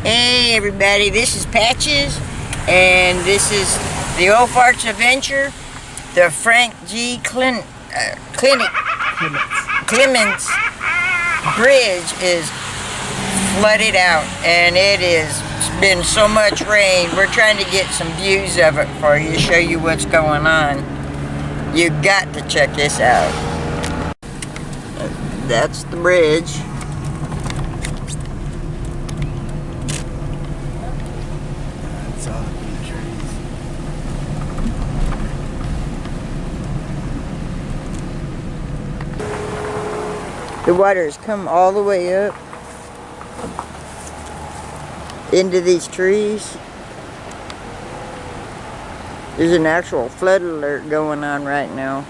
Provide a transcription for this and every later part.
Hey everybody, this is Patches, and this is the Old Farts Adventure. The Frank G. Clements Bridge is flooded out, and it has been so much rain. We're trying to get some views of it for you, show you what's going on. You got to check this out. That's the bridge. The water has come all the way up into these trees. There's an actual flood alert going on right now.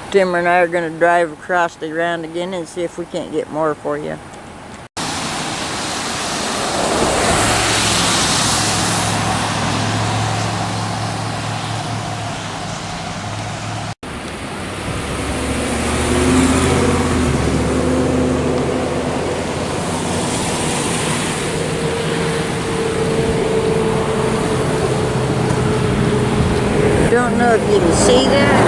Timber and I are going to drive across the ground again and see if we can't get more for you. Don't know if you can see that.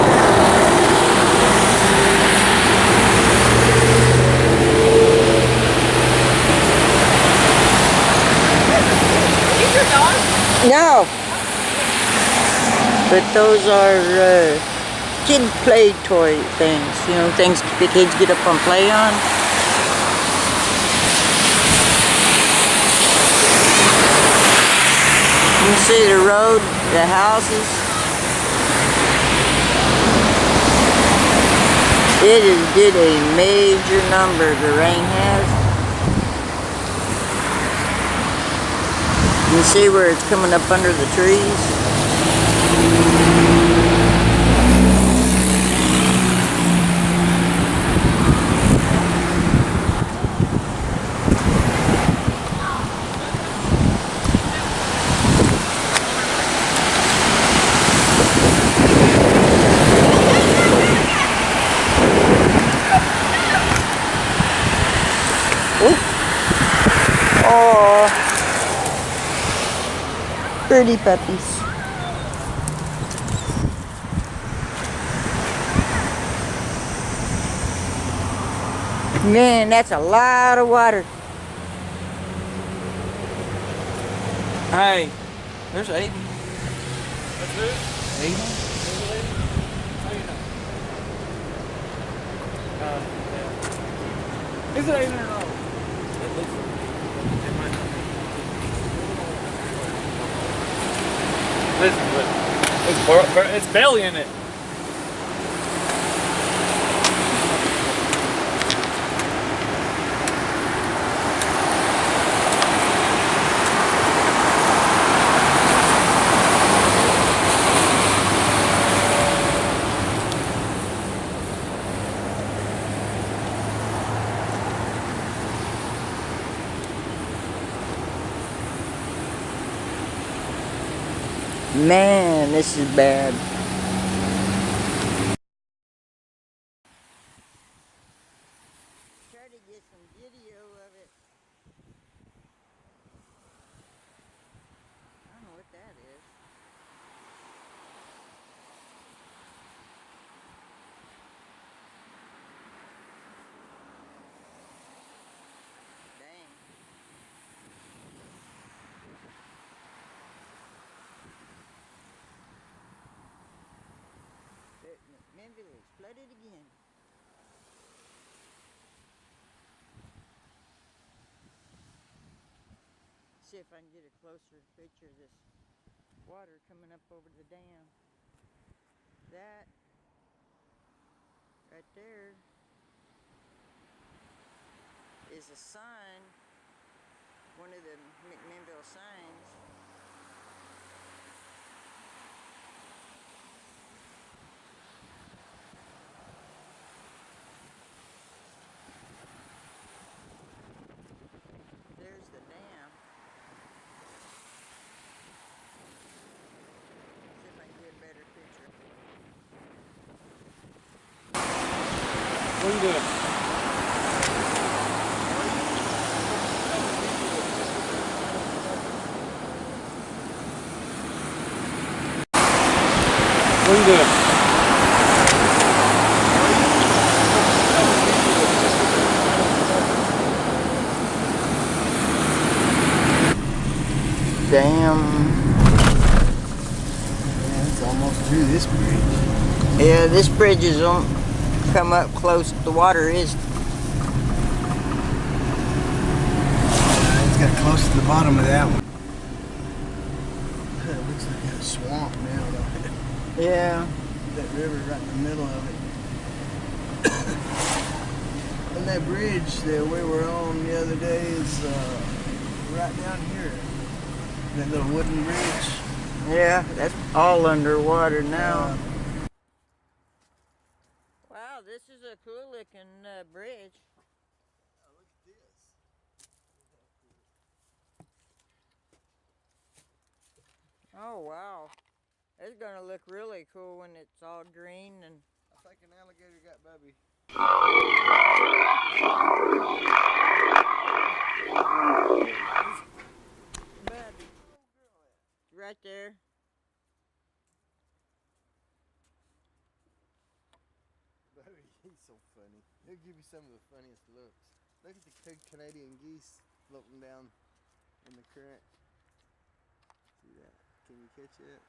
These are dogs? No. But those are kid play toy things. You know, things the kids get up and play on. You can see the road, the houses. It did a major number, the rain has. You can see where it's coming up under the trees. Oh, pretty puppies. Man, that's a lot of water. Hey, there's Aiden. That's who? Aiden? How you know? Yeah. Is it Aiden or no? It might not be. Listen, but it's belly in it. Man, this is bad. Try to get some video of it. I don't know what that is. Dang. mcminnville is flooded again. See if I can get a closer picture of this water coming up over the dam. That right there is a sign, one of the mcminnville signs. There's the dam. See if I can get a better picture. What are you doing? What are you doing? Damn. Yeah, it's almost through this bridge. Yeah, this bridge is on. Come up close. The water is. It's got close to the bottom of that one. It looks like a swamp now, though. Yeah. That river right in the middle of it. And that bridge that we were on the other day is right down here. That little wooden bridge. Yeah, that's all underwater now. Wow, this is a cool looking bridge. Oh, look at this. Oh wow, it's gonna look really cool when it's all green and. I think an alligator got Bubby. Bubby, right there. Bubby, he's so funny. He'll give you some of the funniest looks. Look at the Canadian geese floating down in the current. See that? Can you catch it?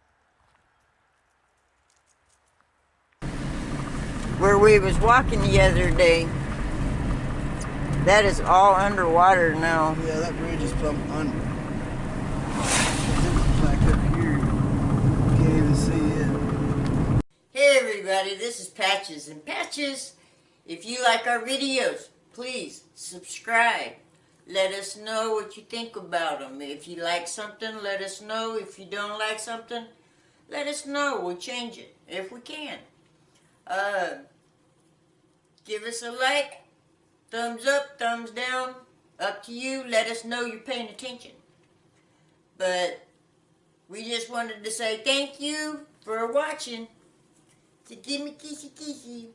Where we was walking the other day, that is all underwater now. Yeah, that bridge is plumb under. Back up here, you can't even see it. Hey everybody, this is Patches. And Patches, if you like our videos, please subscribe. Let us know what you think about them. If you like something, let us know. If you don't like something, let us know. We'll change it if we can. Give us a like, thumbs up, thumbs down, up to you. Let us know you're paying attention. But we just wanted to say thank you for watching. So give me kissy kissy.